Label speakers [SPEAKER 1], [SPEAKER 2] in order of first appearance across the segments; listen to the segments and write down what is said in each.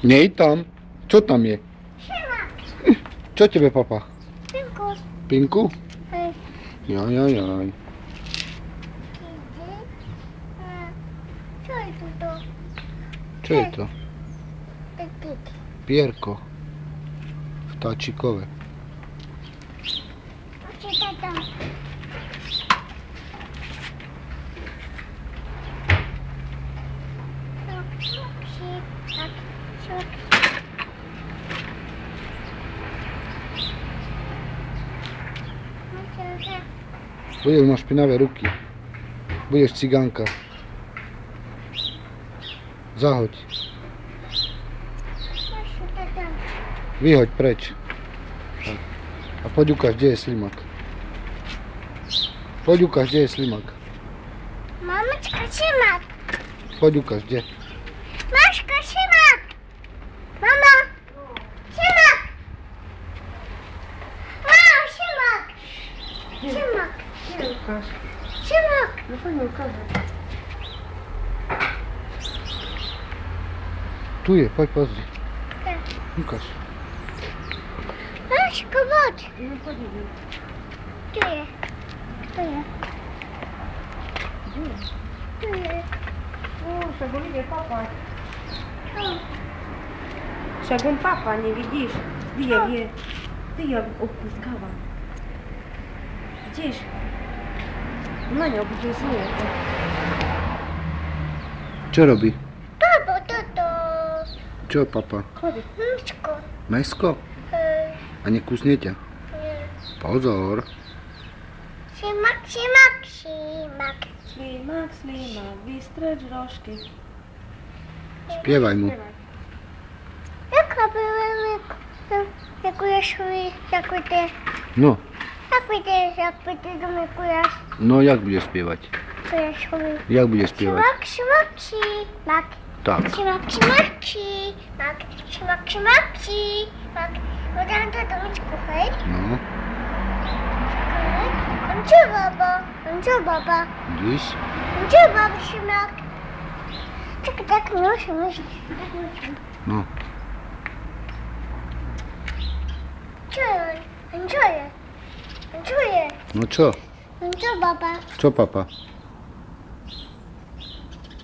[SPEAKER 1] Nej tam. Čo tam je? Čo tebe, papa?
[SPEAKER 2] Pinku.
[SPEAKER 1] Pinku?
[SPEAKER 2] Hej.
[SPEAKER 1] Jaj.
[SPEAKER 2] Čo je toto?
[SPEAKER 1] Čo je to?
[SPEAKER 2] Pepík.
[SPEAKER 1] Pierko. Vtáčikové.
[SPEAKER 2] Čo je toto?
[SPEAKER 1] Budeš mať špinavé ruky. Budeš cigánka. Zahoď. Vyhoď preč. A poď ukáž, kde je slimak. Poď ukáž, kde je slimak.
[SPEAKER 2] Mamička, slimak.
[SPEAKER 1] Poď ukáž, kde.
[SPEAKER 2] Maška, slimak. Mama. Slimak. Mama, slimak. Slimak. Slimak.
[SPEAKER 3] No to nie ukáže.
[SPEAKER 1] Tu je, poď pozri. Ukáž.
[SPEAKER 2] Maška, poď.
[SPEAKER 3] No podívej.
[SPEAKER 2] Tu je. Tu je. Tu je.
[SPEAKER 3] Však on ide papať.
[SPEAKER 2] Tu.
[SPEAKER 3] Však on papa, nie vidíš? Wie. Ty ja odpuskávam. Widzisz? No nie, obowiązuje to.
[SPEAKER 1] Čo robí?
[SPEAKER 2] Babo, toto.
[SPEAKER 1] Čo, papa?
[SPEAKER 3] Chodź.
[SPEAKER 2] Myszko.
[SPEAKER 1] Mesko?
[SPEAKER 2] Hej.
[SPEAKER 1] A nekusne ťa?
[SPEAKER 2] Nie.
[SPEAKER 1] Pozor.
[SPEAKER 2] Slimak, slimak, slimak.
[SPEAKER 3] Ślimak, wystrecz rożki.
[SPEAKER 1] Śpiewaj mu.
[SPEAKER 2] Jaka była, jakujesz mi, ty.
[SPEAKER 1] No,
[SPEAKER 2] Jak ty do mnie kujesz.
[SPEAKER 1] no jak budeš spievať?
[SPEAKER 2] Kujesz mi.
[SPEAKER 1] Jak budeš spievať?
[SPEAKER 2] Slimak, slimak, slimak.
[SPEAKER 1] Tak.
[SPEAKER 2] Slimak, slimak, slimak. Slimak, slimak, slimak. Podam to do myszku, hej?
[SPEAKER 1] No,
[SPEAKER 2] Co baba?
[SPEAKER 1] vidíš?
[SPEAKER 2] Co baba, slimak? Tak, muszę.
[SPEAKER 1] No.
[SPEAKER 2] Czuję.
[SPEAKER 1] No čo?
[SPEAKER 2] Co baba?
[SPEAKER 1] Čo, papa?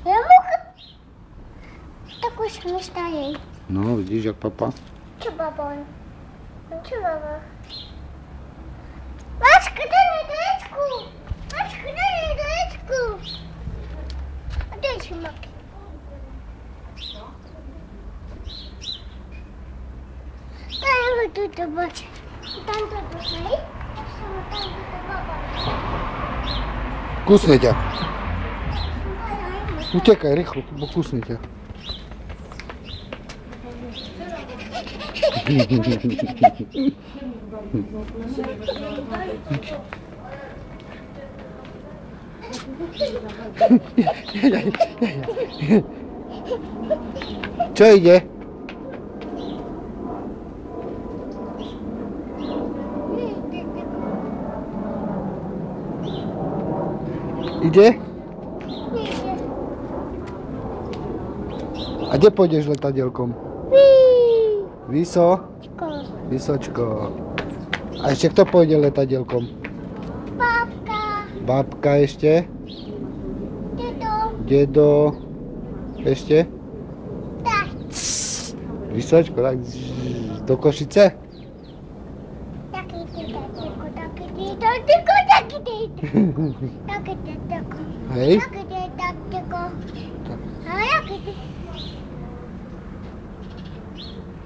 [SPEAKER 2] Ja mogę... Tak uśmieszna jej.
[SPEAKER 1] No, vidíš, jak papa?
[SPEAKER 2] Co baba? Co baba? Maczka, daj mi deczku! Maczka, daj mi deczku! A daj się maki. Daj mi tu zobaczyć. Tam to tutaj. Tam to baba.
[SPEAKER 1] Kusne ťa. Utekaj rýchlo, bo kusne ťa. Čo ide? Ide? A kde pôjdeš letadielkom? Vysočko. A ešte kto pôjde letadielkom?
[SPEAKER 2] Babka.
[SPEAKER 1] Babka ešte?
[SPEAKER 2] Dedo.
[SPEAKER 1] Dedo? Ešte?
[SPEAKER 2] Tak.
[SPEAKER 1] Vysočko, tak do Košice?
[SPEAKER 2] Taki ty.
[SPEAKER 1] Hej?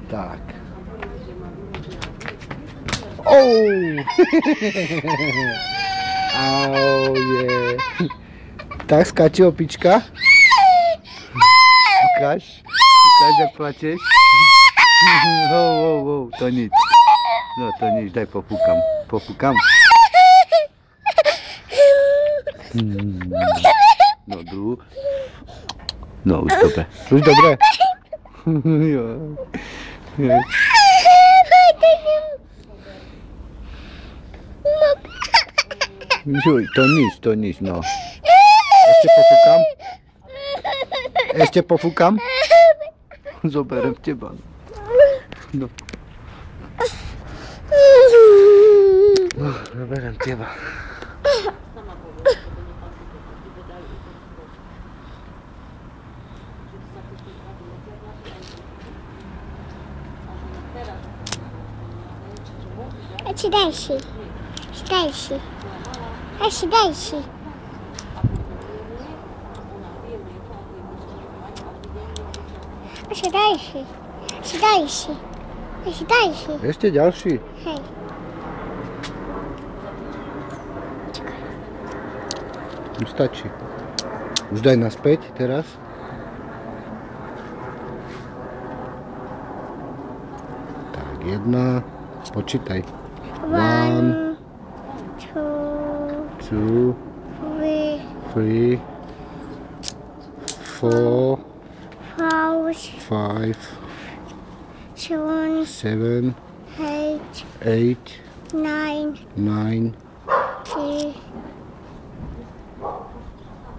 [SPEAKER 1] Tak. Oh! Au, je. Tak skáče opička. Ukáž, jak plačeš. To nič. No to nič, daj popúkam. No druhú. No už dobre. Už dobre. Jo. Žuj, to nič, no. Ešte pofúkam? Zoberiem teba. No. Zoberiem teba.
[SPEAKER 2] A ci daj się. Daj się. A się daj się. A się daj się. A się daj się. A się daj się.
[SPEAKER 1] Ešte ďalší.
[SPEAKER 2] Hej.
[SPEAKER 1] Už stačí. Už daj naspäť teraz. Tak, jedna. Počítaj.
[SPEAKER 2] 1,
[SPEAKER 1] 2,
[SPEAKER 2] 2, 3,
[SPEAKER 1] 3, 4,
[SPEAKER 2] 4,
[SPEAKER 1] 5,
[SPEAKER 2] 7,
[SPEAKER 1] 7,
[SPEAKER 2] 8,
[SPEAKER 1] 8,
[SPEAKER 2] 9,
[SPEAKER 1] 9.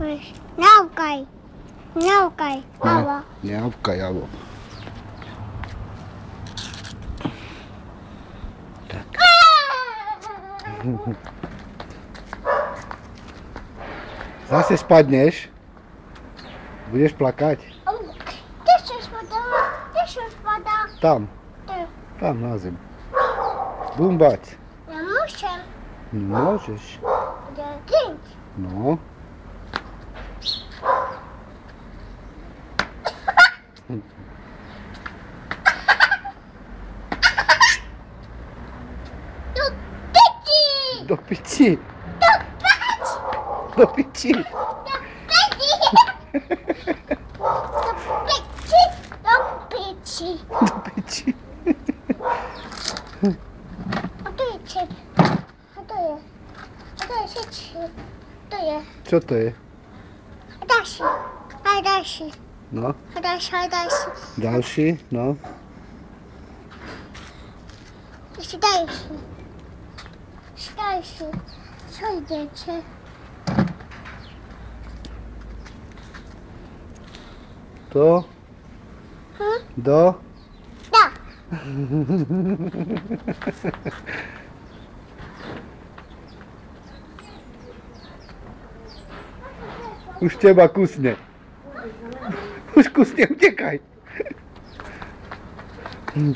[SPEAKER 2] 10. Naukaj. Naukaj. Ała.
[SPEAKER 1] Neavkaj, avo. Tak. Zase spadneš. Budeš plakať.
[SPEAKER 2] Kde się spada? Kde się spada?
[SPEAKER 1] Tam.
[SPEAKER 2] Ty.
[SPEAKER 1] Tam na zem. Bumbať.
[SPEAKER 2] Ja muszę.
[SPEAKER 1] Môžeš.
[SPEAKER 2] Zagiąć.
[SPEAKER 1] No.
[SPEAKER 2] Do pici.
[SPEAKER 1] Do piči. Do piči.
[SPEAKER 2] Do pici.
[SPEAKER 1] Do piči.
[SPEAKER 2] A to je čep. A to je. A to je sieci. To je.
[SPEAKER 1] Čo to je?
[SPEAKER 2] A další. A další.
[SPEAKER 1] No.
[SPEAKER 2] A další. A další.
[SPEAKER 1] Ďalší, no.
[SPEAKER 2] Ještě další. Ještě další. Co jdete?
[SPEAKER 1] To. Do.
[SPEAKER 2] Da.
[SPEAKER 1] Už teba kusne. Už kusne, utekaj.
[SPEAKER 2] Eee.